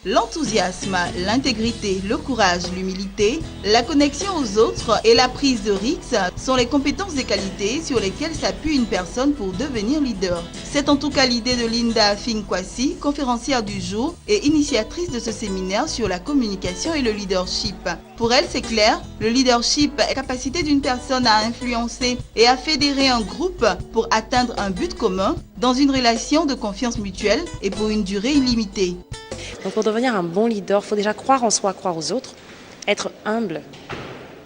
L'enthousiasme, l'intégrité, le courage, l'humilité, la connexion aux autres et la prise de risque sont les compétences et qualités sur lesquelles s'appuie une personne pour devenir leader. C'est en tout cas l'idée de Linda Finkwasi, conférencière du jour et initiatrice de ce séminaire sur la communication et le leadership. Pour elle, c'est clair, le leadership est la capacité d'une personne à influencer et à fédérer un groupe pour atteindre un but commun dans une relation de confiance mutuelle et pour une durée illimitée. Donc pour devenir un bon leader, il faut déjà croire en soi, croire aux autres, être humble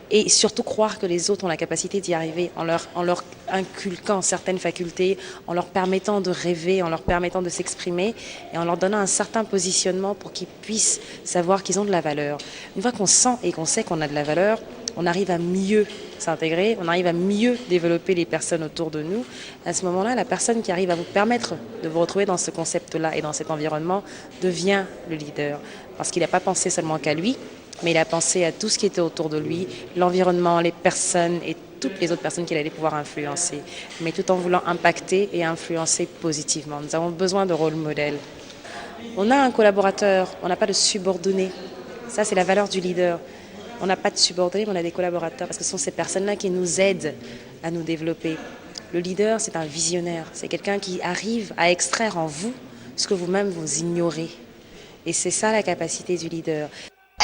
et surtout croire que les autres ont la capacité d'y arriver en leur inculquant certaines facultés, en leur permettant de rêver, en leur permettant de s'exprimer et en leur donnant un certain positionnement pour qu'ils puissent savoir qu'ils ont de la valeur. Une fois qu'on sent et qu'on sait qu'on a de la valeur, on arrive à mieux s'intégrer, on arrive à mieux développer les personnes autour de nous. À ce moment-là, la personne qui arrive à vous permettre de vous retrouver dans ce concept-là et dans cet environnement devient le leader. Parce qu'il n'a pas pensé seulement qu'à lui, mais il a pensé à tout ce qui était autour de lui, l'environnement, les personnes et toutes les autres personnes qu'il allait pouvoir influencer, mais tout en voulant impacter et influencer positivement. Nous avons besoin de rôle modèle. On a un collaborateur, on n'a pas de subordonné. Ça, c'est la valeur du leader. On n'a pas de subordonnés, mais on a des collaborateurs parce que ce sont ces personnes-là qui nous aident à nous développer. Le leader, c'est un visionnaire. C'est quelqu'un qui arrive à extraire en vous ce que vous-même vous ignorez. Et c'est ça la capacité du leader.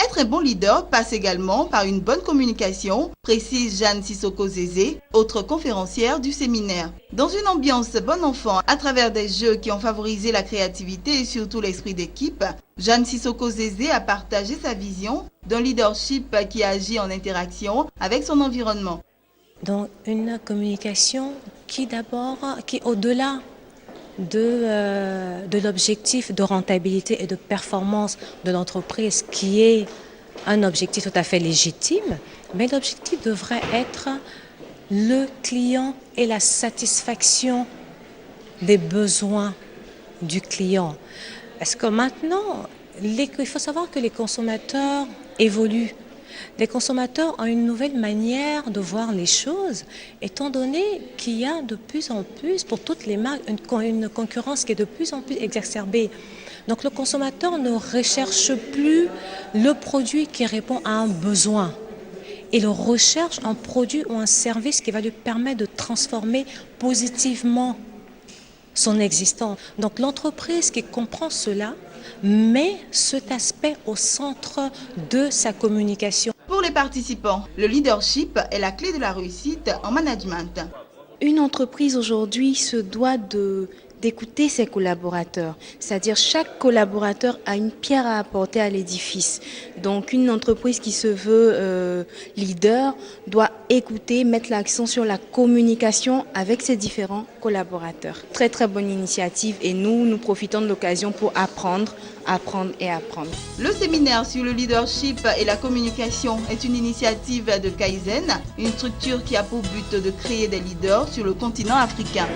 Être un bon leader passe également par une bonne communication, précise Jeanne Sissoko-Zézé, autre conférencière du séminaire. Dans une ambiance bon enfant, à travers des jeux qui ont favorisé la créativité et surtout l'esprit d'équipe, Jeanne Sissoko-Zézé a partagé sa vision d'un leadership qui agit en interaction avec son environnement. Donc une communication qui au-delà de l'objectif de rentabilité et de performance de l'entreprise, qui est un objectif tout à fait légitime, mais l'objectif devrait être le client et la satisfaction des besoins du client. Parce que maintenant, il faut savoir que les consommateurs évoluent. Les consommateurs ont une nouvelle manière de voir les choses, étant donné qu'il y a de plus en plus, pour toutes les marques, une concurrence qui est de plus en plus exacerbée. Donc le consommateur ne recherche plus le produit qui répond à un besoin. Il recherche un produit ou un service qui va lui permettre de transformer positivement son existence. Donc l'entreprise qui comprend cela met cet aspect au centre de sa communication. Pour les participants, le leadership est la clé de la réussite en management. Une entreprise aujourd'hui se doit d'écouter ses collaborateurs. C'est-à-dire chaque collaborateur a une pierre à apporter à l'édifice. Donc une entreprise qui se veut leader doit écouter, mettre l'accent sur la communication avec ses différents collaborateurs. Très très bonne initiative et nous profitons de l'occasion pour apprendre et apprendre. Le séminaire sur le leadership et la communication est une initiative de Kaizen, une structure qui a pour but de créer des leaders sur le continent africain.